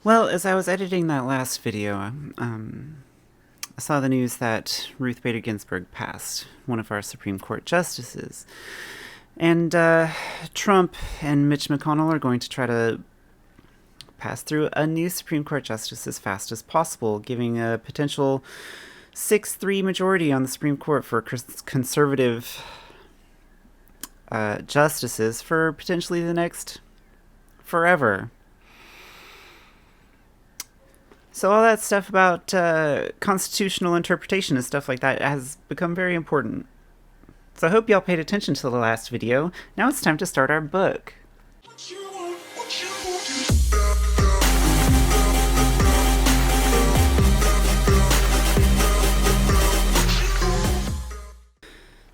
Well, as I was editing that last video, I saw the news that Ruth Bader Ginsburg passed, one of our Supreme Court justices. And Trump and Mitch McConnell are going to try to pass through a new Supreme Court justice as fast as possible, giving a potential 6-3 majority on the Supreme Court for conservative justices for potentially the next forever. So all that stuff about constitutional interpretation and stuff like that has become very important. So I hope y'all paid attention to the last video. Now it's time to start our book.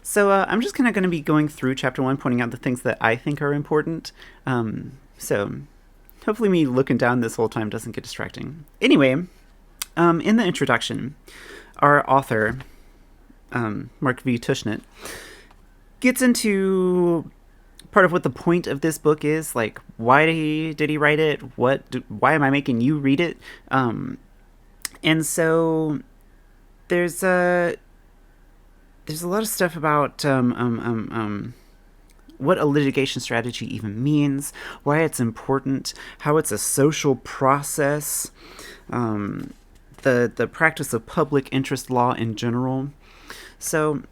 So I'm just kind of going to be going through chapter 1, pointing out the things that I think are important. So hopefully me looking down this whole time doesn't get distracting. Anyway, in the introduction, our author, Mark V. Tushnet, gets into part of what the point of this book is, like why did he write it? Why am I making you read it? And so there's a lot of stuff about what a litigation strategy even means, why it's important, how it's a social process, the practice of public interest law in general. So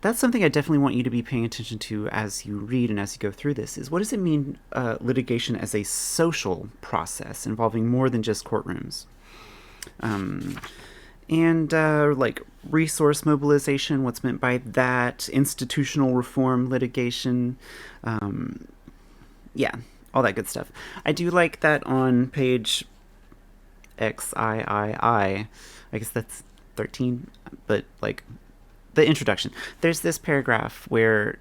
that's something I definitely want you to be paying attention to as you read and as you go through this, is what does it mean, litigation as a social process involving more than just courtrooms? And like resource mobilization, what's meant by that, institutional reform, litigation, yeah, all that good stuff. I do like that on page XIII, I guess that's 13, but like the introduction, there's this paragraph where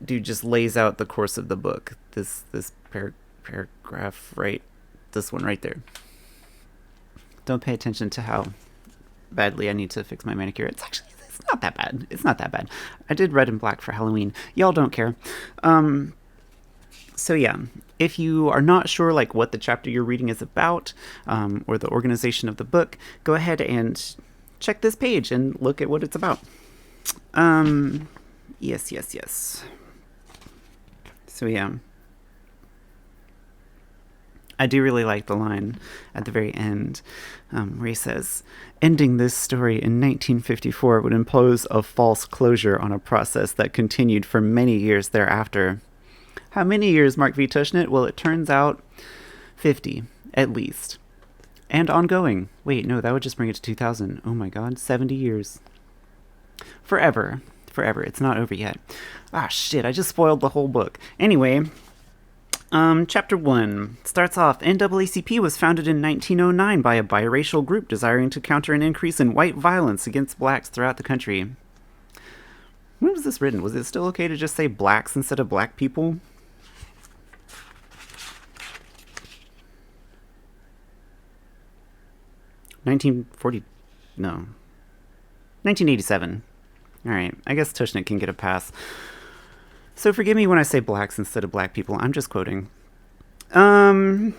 dude just lays out the course of the book. This paragraph, right? This one right there. Don't pay attention to how badly I need to fix my manicure. It's not that bad. It's not that bad. I did red and black for Halloween. Y'all don't care. So yeah, if you are not sure like what the chapter you're reading is about, or the organization of the book, go ahead and check this page and look at what it's about. Yes. So yeah, I do really like the line at the very end, where he says, ending this story in 1954 would impose a false closure on a process that continued for many years thereafter. How many years, Mark V. Tushnet? Well, it turns out 50, at least. And ongoing. Wait, no, that would just bring it to 2000. Oh my god, 70 years. Forever. It's not over yet. Ah, shit, I just spoiled the whole book. Anyway, chapter 1 starts off. NAACP was founded in 1909 by a biracial group desiring to counter an increase in white violence against blacks throughout the country. When was this written? Was it still okay to just say blacks instead of black people? No. 1987. Alright, I guess Tushnet can get a pass. So forgive me when I say blacks instead of black people. I'm just quoting. I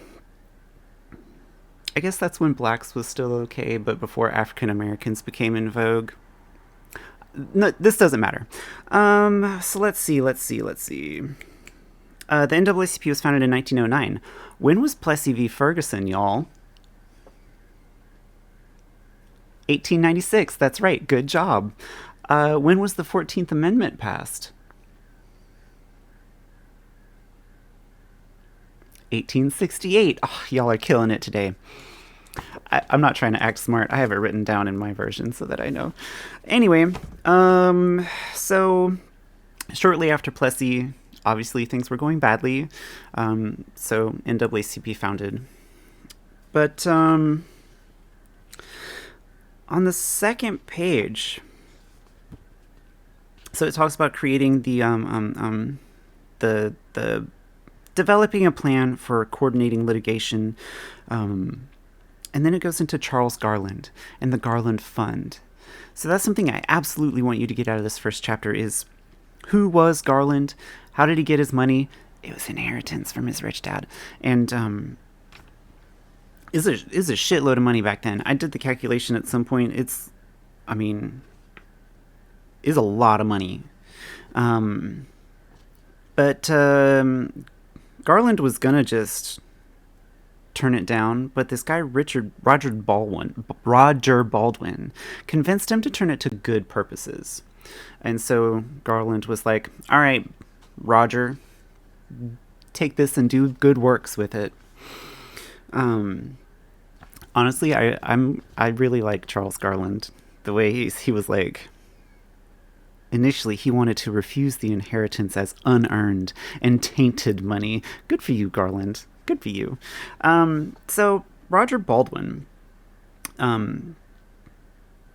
guess that's when blacks was still okay, but before African Americans became in vogue. No, this doesn't matter. So let's see. The NAACP was founded in 1909. When was Plessy v. Ferguson, y'all? 1896. That's right. Good job. When was the 14th Amendment passed? 1868. Oh, y'all are killing it today. I'm not trying to act smart. I have it written down in my version so that I know. Anyway, so shortly after Plessy, obviously things were going badly. So NAACP founded. But on the second page, so it talks about creating the developing a plan for coordinating litigation, and then it goes into Charles Garland and the Garland Fund. So that's something I absolutely want you to get out of this first chapter is, who was Garland? How did he get his money? It was inheritance from his rich dad. And is a shitload of money back then. I did the calculation at some point. I mean, is a lot of money. Um, but Garland was gonna just turn it down, but this guy Roger Baldwin convinced him to turn it to good purposes. And so Garland was like, "All right, Roger, take this and do good works with it." Um, Honestly, I really like Charles Garland. The way he was like, initially he wanted to refuse the inheritance as unearned and tainted money. Good for you, Garland. Good for you. So Roger Baldwin um,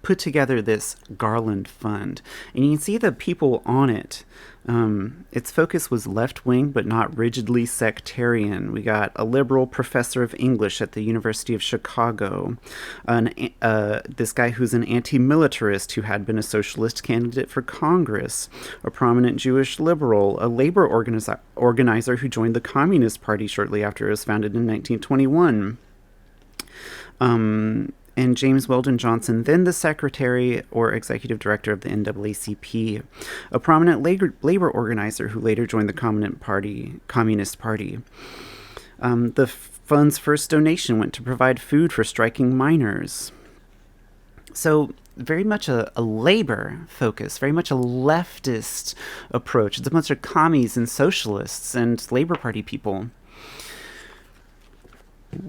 put together this Garland Fund, and you can see the people on it. Its focus was left wing, but not rigidly sectarian. We got a liberal professor of English at the University of Chicago, this guy who's an anti militarist who had been a socialist candidate for Congress, a prominent Jewish liberal, a labor organizer who joined the Communist Party shortly after it was founded in 1921. And James Weldon Johnson, then the secretary or executive director of the NAACP, a prominent labor organizer who later joined the Communist Party. The fund's first donation went to provide food for striking miners. So very much a labor focus, very much a leftist approach. It's a bunch of commies and socialists and Labor Party people.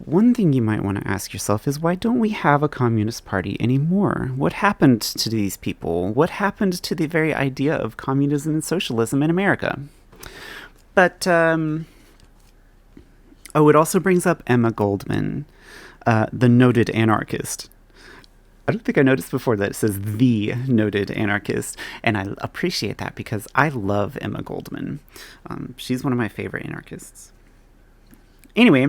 One thing you might want to ask yourself is, why don't we have a Communist Party anymore? What happened to these people? What happened to the very idea of communism and socialism in America? But, it also brings up Emma Goldman, the noted anarchist. I don't think I noticed before that it says the noted anarchist, and I appreciate that because I love Emma Goldman. She's one of my favorite anarchists. Anyway,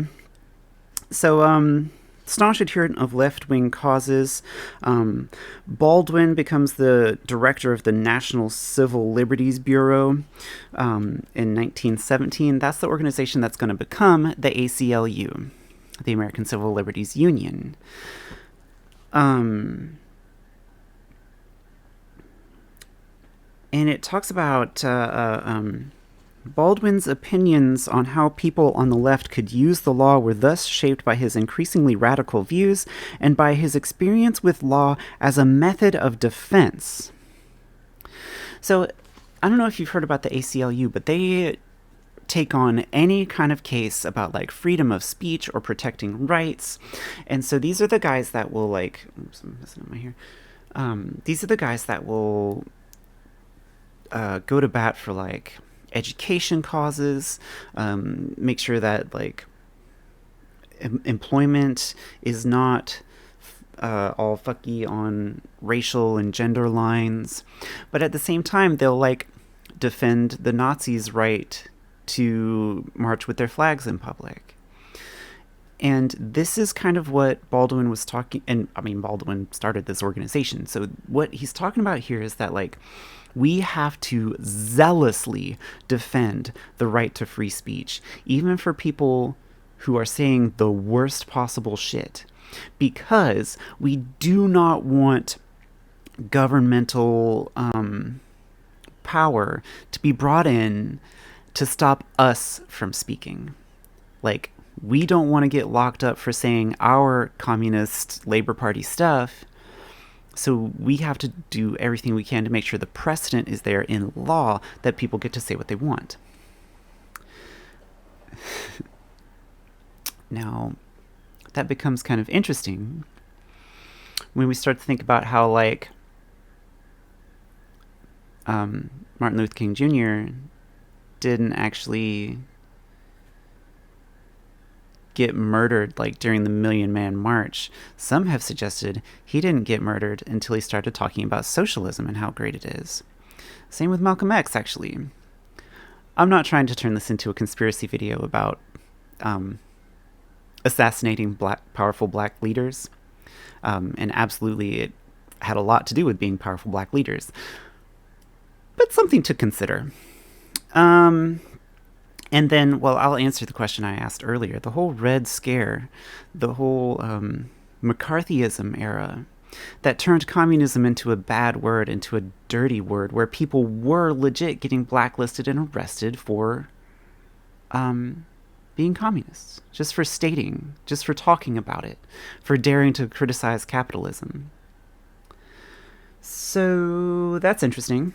so, staunch adherent of left-wing causes, Baldwin becomes the director of the National Civil Liberties Bureau in 1917. That's the organization that's going to become the ACLU, the American Civil Liberties Union. And it talks about Baldwin's opinions on how people on the left could use the law were thus shaped by his increasingly radical views and by his experience with law as a method of defense. So, I don't know if you've heard about the ACLU, but they take on any kind of case about like freedom of speech or protecting rights. And so these are the guys that will like, oops, I'm messing up my hair. These are the guys that will go to bat for like education causes, make sure that like employment is not all fucky on racial and gender lines, but at the same time they'll like defend the Nazis' right to march with their flags in public. And this is kind of what Baldwin was talking, and I mean Baldwin started this organization, so what he's talking about here is that like we have to zealously defend the right to free speech, even for people who are saying the worst possible shit, because we do not want governmental power to be brought in to stop us from speaking. Like, we don't want to get locked up for saying our communist Labor Party stuff, so we have to do everything we can to make sure the precedent is there in law that people get to say what they want. Now, that becomes kind of interesting when we start to think about how, like, Martin Luther King Jr. didn't actually get murdered like during the Million Man March. Some have suggested he didn't get murdered until he started talking about socialism and how great it is. Same with Malcolm X, actually. I'm not trying to turn this into a conspiracy video about assassinating powerful black leaders, and absolutely it had a lot to do with being powerful black leaders, but something to consider. And then, well, I'll answer the question I asked earlier. The whole Red Scare, the whole McCarthyism era, that turned communism into a bad word, into a dirty word, where people were legit getting blacklisted and arrested for being communists, just for stating, just for talking about it, for daring to criticize capitalism. So that's interesting.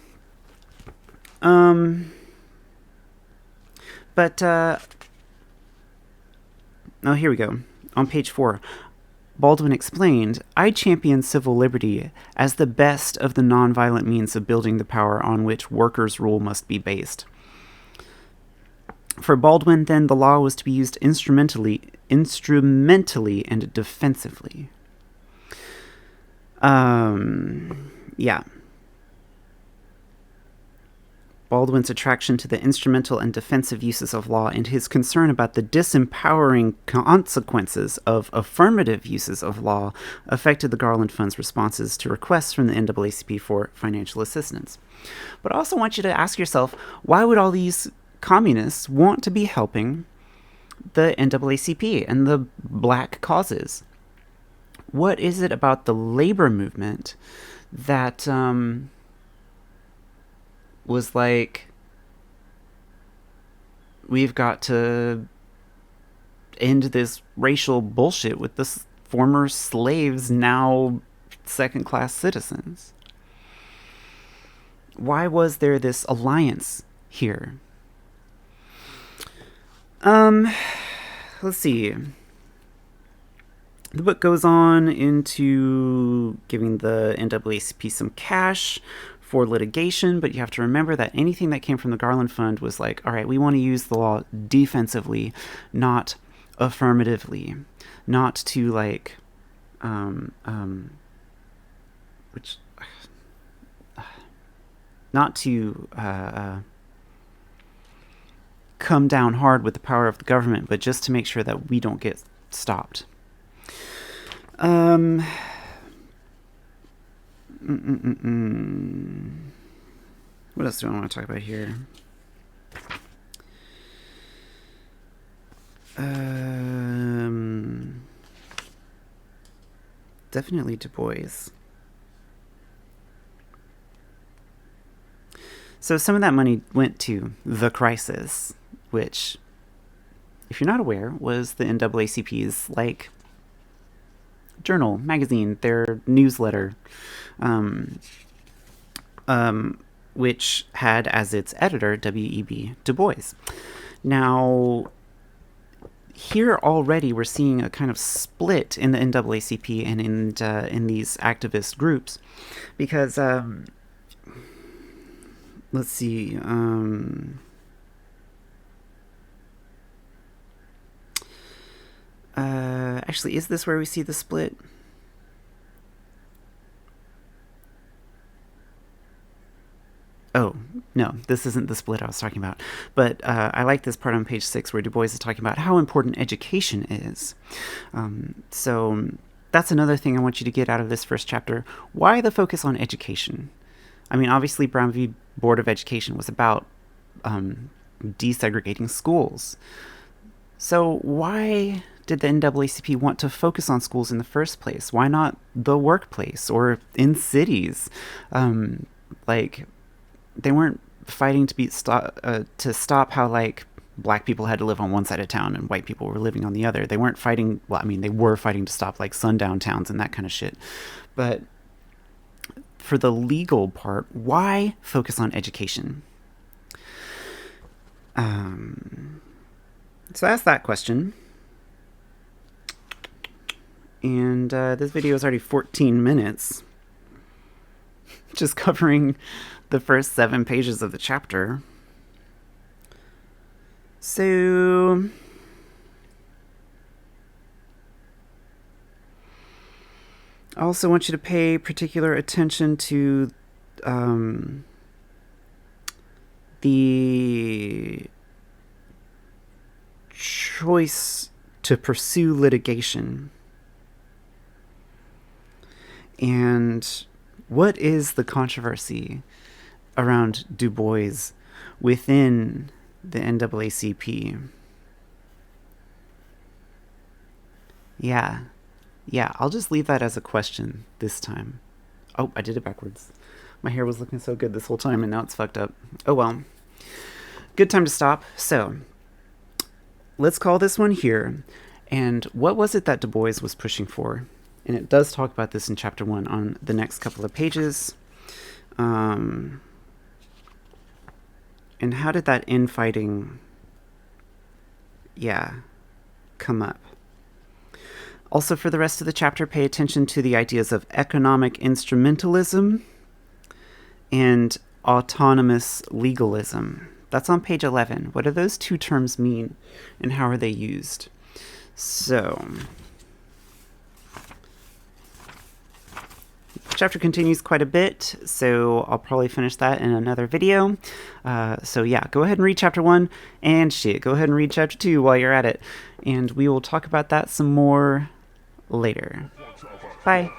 But oh, here we go. On page 4, Baldwin explained, I champion civil liberty as the best of the nonviolent means of building the power on which workers' rule must be based. For Baldwin, then, the law was to be used instrumentally and defensively. Yeah. Baldwin's attraction to the instrumental and defensive uses of law and his concern about the disempowering consequences of affirmative uses of law affected the Garland Fund's responses to requests from the NAACP for financial assistance. But I also want you to ask yourself, why would all these communists want to be helping the NAACP and the black causes? What is it about the labor movement that was like, we've got to end this racial bullshit with the former slaves, now second-class citizens? Why was there this alliance here? Let's see. The book goes on into giving the NAACP some cash for litigation, but you have to remember that anything that came from the Garland Fund was like, all right, we want to use the law defensively, not affirmatively, not to like, not to come down hard with the power of the government, but just to make sure that we don't get stopped. What else do I want to talk about here? Definitely Du Bois. So some of that money went to The Crisis, which, if you're not aware, was the NAACP's like journal, magazine, their newsletter, which had as its editor W.E.B. Du Bois. Now, here already we're seeing a kind of split in the NAACP and in these activist groups, because let's see. Actually, is this where we see the split? Oh, no, this isn't the split I was talking about. But I like this part on page 6 where Du Bois is talking about how important education is. So that's another thing I want you to get out of this first chapter. Why the focus on education? I mean, obviously, Brown v. Board of Education was about desegregating schools. So why did the NAACP want to focus on schools in the first place? Why not the workplace or in cities? Like, they weren't fighting to stop how like black people had to live on one side of town and white people were living on the other. They weren't fighting. Well, I mean, they were fighting to stop like sundown towns and that kind of shit. But for the legal part, why focus on education? So ask that question. And this video is already 14 minutes. Just covering the first 7 pages of the chapter. So I also want you to pay particular attention to the choice to pursue litigation. And what is the controversy around Du Bois within the NAACP. Yeah. Yeah, I'll just leave that as a question this time. Oh, I did it backwards. My hair was looking so good this whole time, and now it's fucked up. Oh well. Good time to stop. So, let's call this one here. And what was it that Du Bois was pushing for? And it does talk about this in chapter 1 on the next couple of pages. And how did that infighting, come up? Also, for the rest of the chapter, pay attention to the ideas of economic instrumentalism and autonomous legalism. That's on page 11. What do those two terms mean, and how are they used? So, the chapter continues quite a bit, so I'll probably finish that in another video. So yeah, go ahead and read chapter 1, and go ahead and read chapter 2 while you're at it. And we will talk about that some more later. Bye.